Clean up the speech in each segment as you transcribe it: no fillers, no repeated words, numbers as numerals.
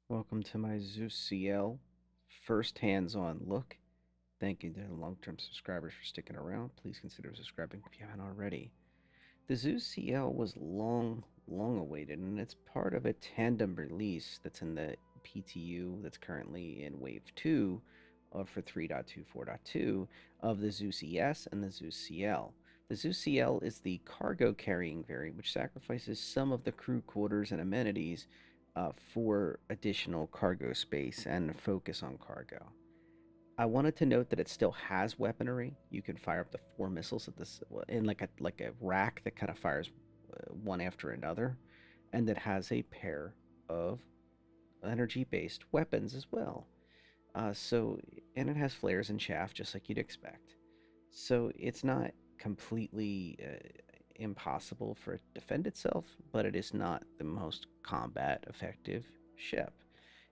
Welcome to my Zeus CL first hands-on look. Thank you to the long-term subscribers for sticking around. Please consider subscribing if you haven't already. The Zeus CL was long awaited, and it's part of a tandem release that's in the PTU that's currently in Wave 2 for 3.2.4.2 of the Zeus ES and the Zeus CL. The Zeus CL is the cargo carrying variant, which sacrifices some of the crew quarters and amenities for additional cargo space and focus on cargo. I wanted to note that it still has weaponry. You can fire up to 4 missiles at this in like a rack that kind of fires one after another, and that has a pair of energy-based weapons as well. And it has flares and chaff just like you'd expect. So it's not completely impossible for it to defend itself, but it is not the most combat effective ship.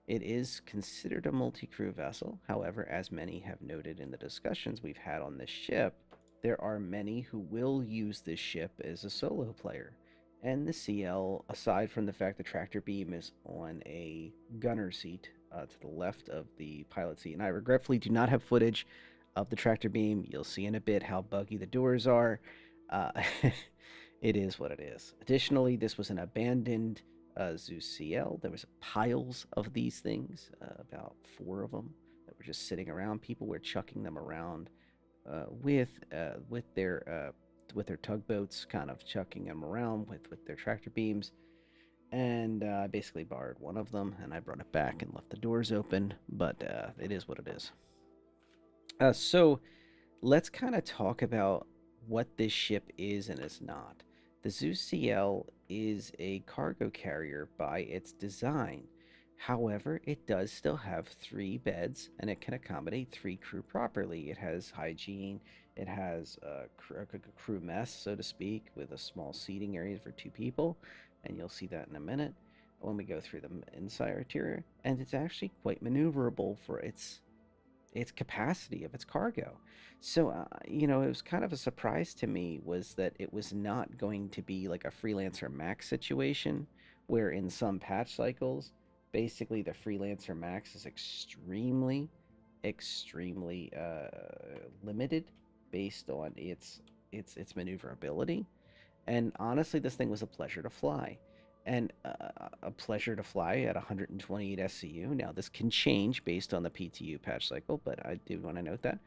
It is considered a multi-crew vessel. However, as many have noted in the discussions we've had on this ship, there are many who will use this ship as a solo player. And the CL, aside from the fact the tractor beam is on a gunner seat to the left of the pilot seat, and I regretfully do not have footage of the tractor beam. You'll see in a bit how buggy the doors are. Uh, it is what it is. Additionally, this was an abandoned Zeus CL. There was piles of these things, about 4 of them, that were just sitting around. People were chucking them around with their tugboats, kind of chucking them around with their tractor beams. And I basically borrowed one of them, and I brought it back and left the doors open. But it is what it is. So let's kind of talk about what this ship is and is not. The Zeus CL is a cargo carrier by its design. However, it does still have 3 beds and it can accommodate 3 crew properly. It has hygiene, it has a crew mess, so to speak, with a small seating area for 2 people, and you'll see that in a minute when we go through the inside interior. And it's actually quite maneuverable for its capacity of its cargo. So, it was kind of a surprise to me was that it was not going to be like a Freelancer Max situation, where in some patch cycles, basically the Freelancer Max is extremely limited based on its maneuverability. And honestly, this thing was a pleasure to fly. And a pleasure to fly at 128 SCU. Now, this can change based on the PTU patch cycle, but I do want to note that.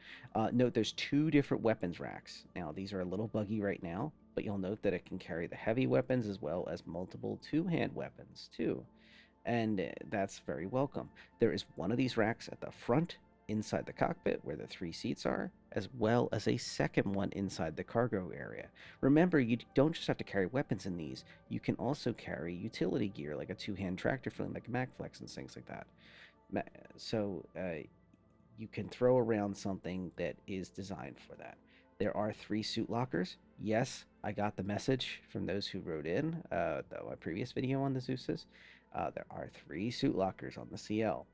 Note there's 2 different weapons racks. Now, these are a little buggy right now, but you'll note that it can carry the heavy weapons as well as multiple 2-hand weapons, too. And that's very welcome. There is one of these racks at the front inside the cockpit where the 3 seats are, as well as a second one inside the cargo area. Remember, you don't just have to carry weapons in these, you can also carry utility gear like a 2-hand tractor filling like MagFlex and things like that. So you can throw around something that is designed for that. There are 3 suit lockers. Yes, I got the message from those who wrote in my previous video on the Zeuses. There are 3 suit lockers on the CL.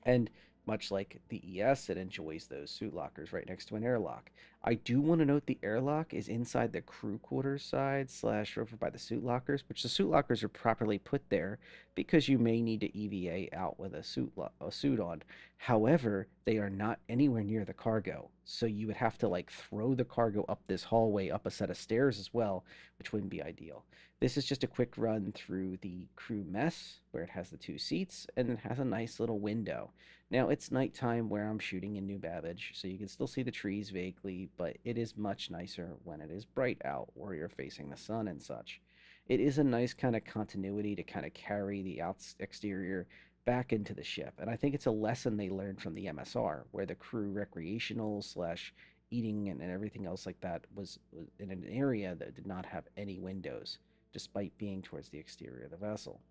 And much like the ES, it enjoys those suit lockers right next to an airlock. I do want to note the airlock is inside the crew quarters side / over by the suit lockers, which the suit lockers are properly put there because you may need to EVA out with a suit on. However, they are not anywhere near the cargo, so you would have to like throw the cargo up this hallway, up a set of stairs as well, which wouldn't be ideal. This is just a quick run through the crew mess where it has the 2 seats and it has a nice little window. Now, it's nighttime where I'm shooting in New Babbage, so you can still see the trees vaguely, but it is much nicer when it is bright out or you're facing the sun and such. It is a nice kind of continuity to kind of carry the exterior back into the ship, and I think it's a lesson they learned from the MSR, where the crew recreational / eating and everything else like that was in an area that did not have any windows, despite being towards the exterior of the vessel.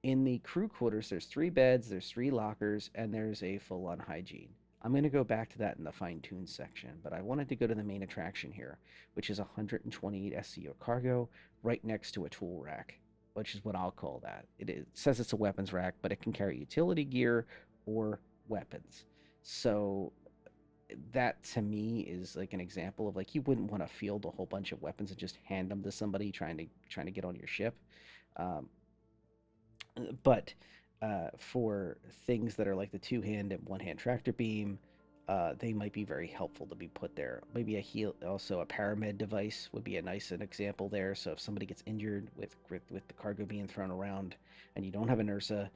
In the crew quarters, there's 3 beds, there's 3 lockers, and there's a full-on hygiene. I'm going to go back to that in the fine-tune section, but I wanted to go to the main attraction here, which is 128 SCO cargo right next to a tool rack, which is what I'll call that. It says it's a weapons rack, but it can carry utility gear or weapons. So that to me is like an example of like you wouldn't want to field a whole bunch of weapons and just hand them to somebody trying to get on your ship. Um, but For things that are like the two-hand and one-hand tractor beam, they might be very helpful to be put there. Maybe also a paramed device would be a nice an example there. So if somebody gets injured with the cargo being thrown around, and you don't have an Ursa,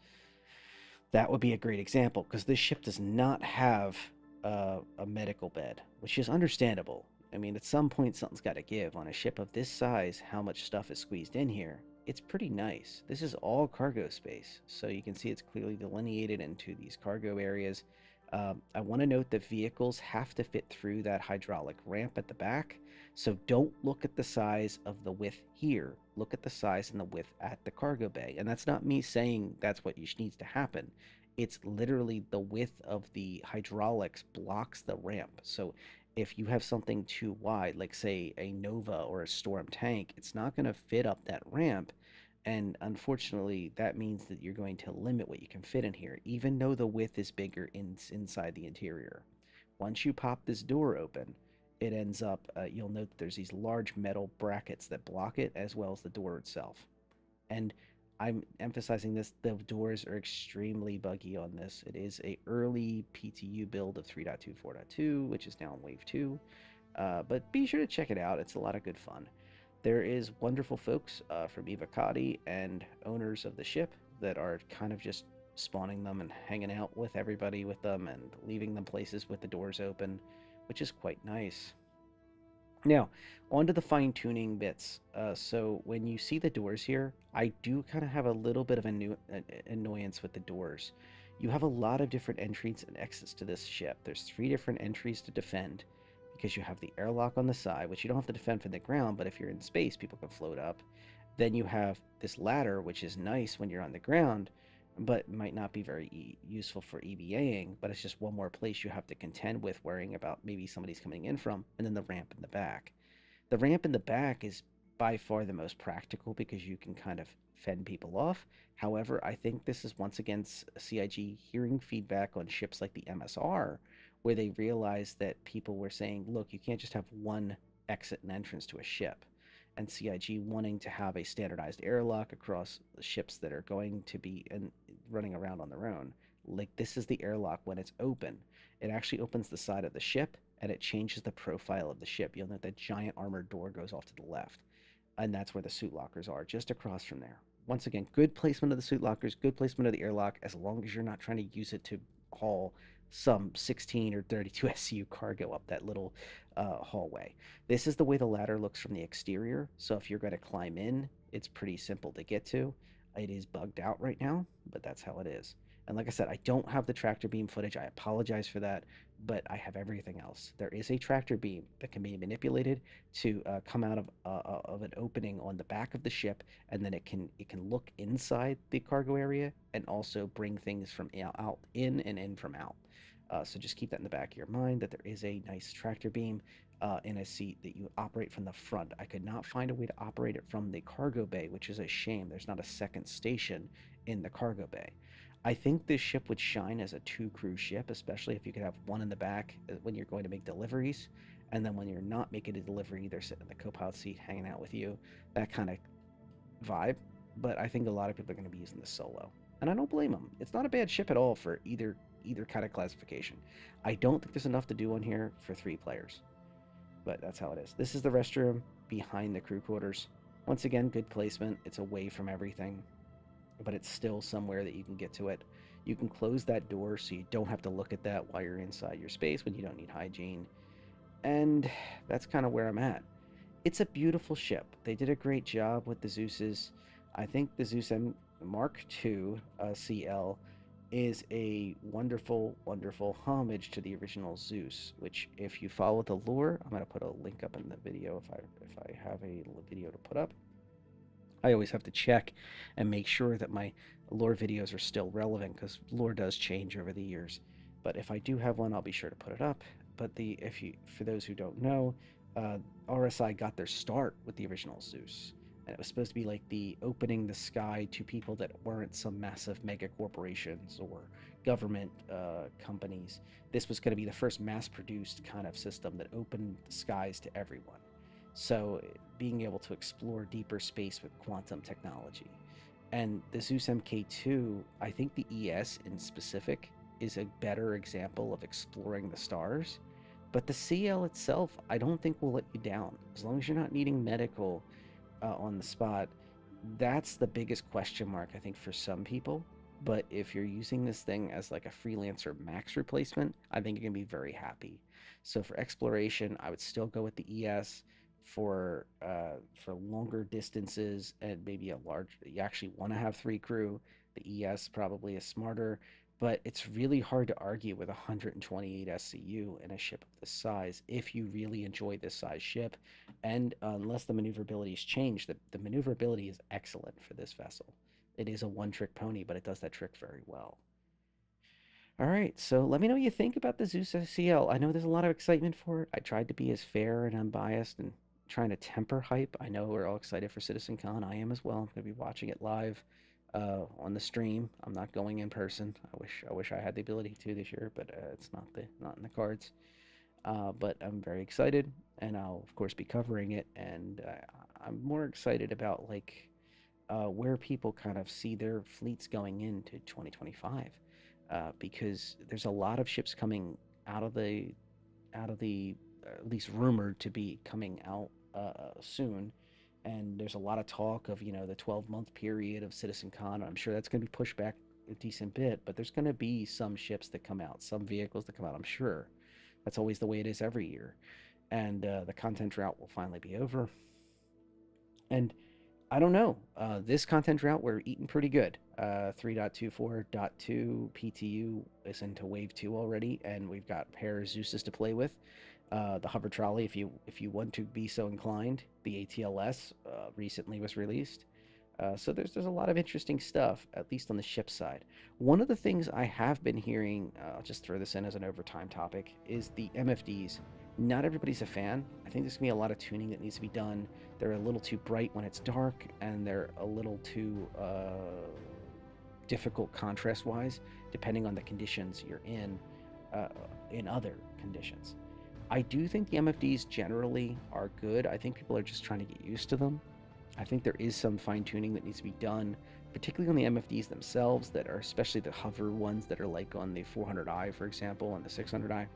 that would be a great example, because this ship does not have a medical bed, which is understandable. I mean, at some point, something's got to give. On a ship of this size, how much stuff is squeezed in here? It's pretty nice. This is all cargo space, so you can see it's clearly delineated into these cargo areas. I want to note that vehicles have to fit through that hydraulic ramp at the back, so don't look at the size of the width here. Look at the size and the width at the cargo bay. And that's not me saying that's what needs to happen. It's literally the width of the hydraulics blocks the ramp. So if you have something too wide, like say a Nova or a Storm tank, it's not going to fit up that ramp. And unfortunately, that means that you're going to limit what you can fit in here, even though the width is bigger inside the interior. Once you pop this door open, it ends up, you'll note that there's these large metal brackets that block it, as well as the door itself. And I'm emphasizing this, the doors are extremely buggy on this. It is a early PTU build of 3.24.2, which is now in Wave 2. But be sure to check it out. It's a lot of good fun. There is wonderful folks from Evocati and owners of the ship that are kind of just spawning them and hanging out with everybody with them and leaving them places with the doors open, which is quite nice. Now, on to the fine-tuning bits. So when you see the doors here, I do kind of have a little bit of annoyance with the doors. You have a lot of different entries and exits to this ship. There's 3 different entries to defend, because you have the airlock on the side, which you don't have to defend from the ground, but if you're in space, people can float up. Then you have this ladder, which is nice when you're on the ground, but might not be very useful for EVAing, but it's just one more place you have to contend with, worrying about maybe somebody's coming in from, and then the ramp in the back. The ramp in the back is by far the most practical, because you can kind of fend people off. However, I think this is once again CIG hearing feedback on ships like the MSR, where they realized that people were saying, look, you can't just have one exit and entrance to a ship. And CIG wanting to have a standardized airlock across ships that are going to be running around on their own. Like, this is the airlock when it's open. It actually opens the side of the ship, and it changes the profile of the ship. You'll note that giant armored door goes off to the left, and that's where the suit lockers are, just across from there. Once again, good placement of the suit lockers, good placement of the airlock, as long as you're not trying to use it to haul some 16 or 32 SCU cargo up that little hallway. This is the way the ladder looks from the exterior, so if you're going to climb in, it's pretty simple to get to. It is bugged out right now, but that's how it is. And like I said, I don't have the tractor beam footage. I apologize for that, but I have everything else. There is a tractor beam that can be manipulated to come out of an opening on the back of the ship, and then it can look inside the cargo area and also bring things from out in and in from out. So just keep that in the back of your mind, that there is a nice tractor beam in a seat that you operate from the front. I could not find a way to operate it from the cargo bay, which is a shame. There's not a second station in the cargo bay. I think this ship would shine as a 2-crew ship, especially if you could have one in the back when you're going to make deliveries, and then when you're not making a delivery, they're sitting in the co-pilot seat hanging out with you. That kind of vibe. But I think a lot of people are going to be using this solo, and I don't blame them. It's not a bad ship at all for either kind of classification. I don't think there's enough to do on here for 3 players, but that's how it is. This is the restroom behind the crew quarters. Once again, good placement. It's away from everything, but it's still somewhere that you can get to it. You can close that door so you don't have to look at that while you're inside your space when you don't need hygiene. And that's kind of where I'm at. It's a beautiful ship. They did a great job with the Zeuses. I think the Zeus Mk2 CL is a wonderful, wonderful homage to the original Zeus, which, if you follow the lore, I'm going to put a link up in the video if I have a video to put up. I always have to check and make sure that my lore videos are still relevant, because lore does change over the years. But if I do have one, I'll be sure to put it up. But for those who don't know, RSI got their start with the original Zeus, and it was supposed to be like the opening the sky to people that weren't some massive mega corporations or government companies. This was going to be the first mass-produced kind of system that opened the skies to everyone. So being able to explore deeper space with quantum technology. And the Zeus Mk2, I think the ES in specific is a better example of exploring the stars. But the CL itself, I don't think will let you down. As long as you're not needing medical on the spot, that's the biggest question mark, I think, for some people. But if you're using this thing as like a freelancer max replacement, I think you're going to be very happy. So for exploration, I would still go with the ES. For longer distances and maybe a large, you actually want to have three crew, the ES probably is smarter. But it's really hard to argue with 128 SCU in a ship of this size if you really enjoy this size ship. And unless the maneuverability is changed, the maneuverability is excellent for this vessel. It is a one-trick pony, but it does that trick very well. All right, so let me know what you think about the Zeus SCL. I know there's a lot of excitement for it. I tried to be as fair and unbiased and trying to temper hype. I know we're all excited for CitizenCon. I am as well. I'm going to be watching it live on the stream. I'm not going in person. I wish I had the ability to this year, but it's not in the cards. But I'm very excited, and I'll of course be covering it. And I'm more excited about like where people kind of see their fleets going into 2025, because there's a lot of ships coming out of the at least rumored to be coming out soon. And there's a lot of talk of the 12-month period of CitizenCon. I'm sure that's going to be pushed back a decent bit, but there's going to be some ships that come out, some vehicles that come out. I'm sure that's always the way it is every year. And the content drought will finally be over. And I don't know. This content drought, we're eating pretty good. 3.24.2 PTU is into wave 2 already, and we've got a pair of Zeuses to play with. The hover trolley, if you want to be so inclined, the ATLS recently was released. So there's a lot of interesting stuff, at least on the ship side. One of the things I have been hearing, I'll just throw this in as an overtime topic, is the MFDs. Not everybody's a fan. I think there's gonna be a lot of tuning that needs to be done. They're a little too bright when it's dark, and they're a little too difficult contrast-wise, depending on the conditions you're in other conditions. I do think the MFDs generally are good. I think people are just trying to get used to them. I think there is some fine-tuning that needs to be done, particularly on the MFDs themselves, that are especially the hover ones that are like on the 400i, for example, and the 600i.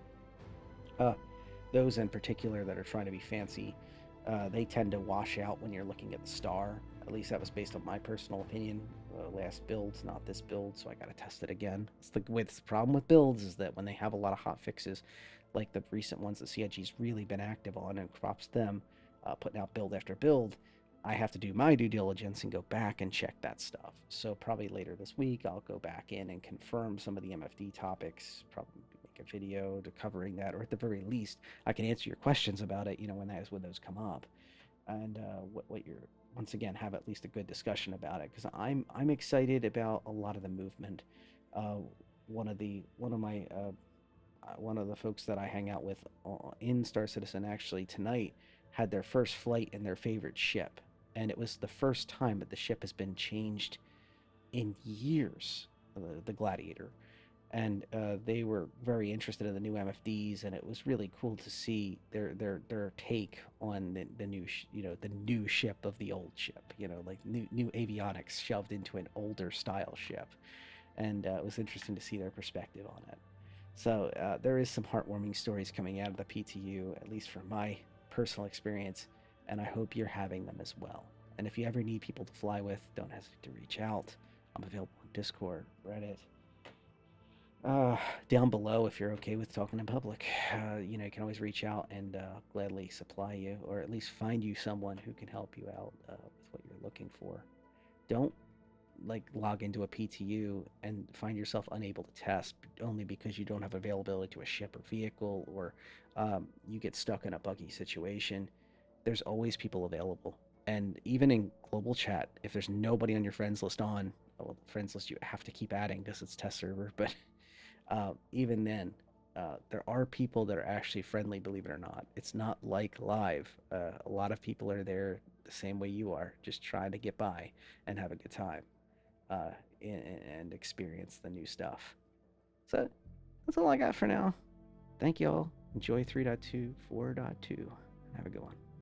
Uh, those in particular that are trying to be fancy, they tend to wash out when you're looking at the star. At least that was based on my personal opinion. Last builds, not this build, so I got to test it again. It's the problem with builds is that when they have a lot of hot fixes, like the recent ones that CIG's really been active on, and props them, putting out build after build, I have to do my due diligence and go back and check that stuff. So probably later this week, I'll go back in and confirm some of the MFD topics, probably make a video to covering that, or at the very least, I can answer your questions about it, when those come up. And what you're, once again, have at least a good discussion about it, because I'm excited about a lot of the movement. One of the folks that I hang out with in Star Citizen actually tonight had their first flight in their favorite ship, and it was the first time that the ship has been changed in years, the Gladiator. And they were very interested in the new MFDs, and it was really cool to see their take on the new ship of the old ship, like new avionics shoved into an older style ship. And it was interesting to see their perspective on it. So there is some heartwarming stories coming out of the PTU, at least from my personal experience, and I hope you're having them as well. And if you ever need people to fly with, don't hesitate to reach out. I'm available on Discord, Reddit, down below if you're okay with talking in public. You can always reach out, and gladly supply you, or at least find you someone who can help you out with what you're looking for. Don't log into a PTU and find yourself unable to test only because you don't have availability to a ship or vehicle, or you get stuck in a buggy situation. There's always people available. And even in global chat, if there's nobody on your friends list friends list you have to keep adding because it's test server, but even then, there are people that are actually friendly, believe it or not. It's not like live. A lot of people are there the same way you are, just trying to get by and have a good time, and experience the new stuff. So that's all I got for now. Thank you all. Enjoy 3.2, 4.2, and have a good one.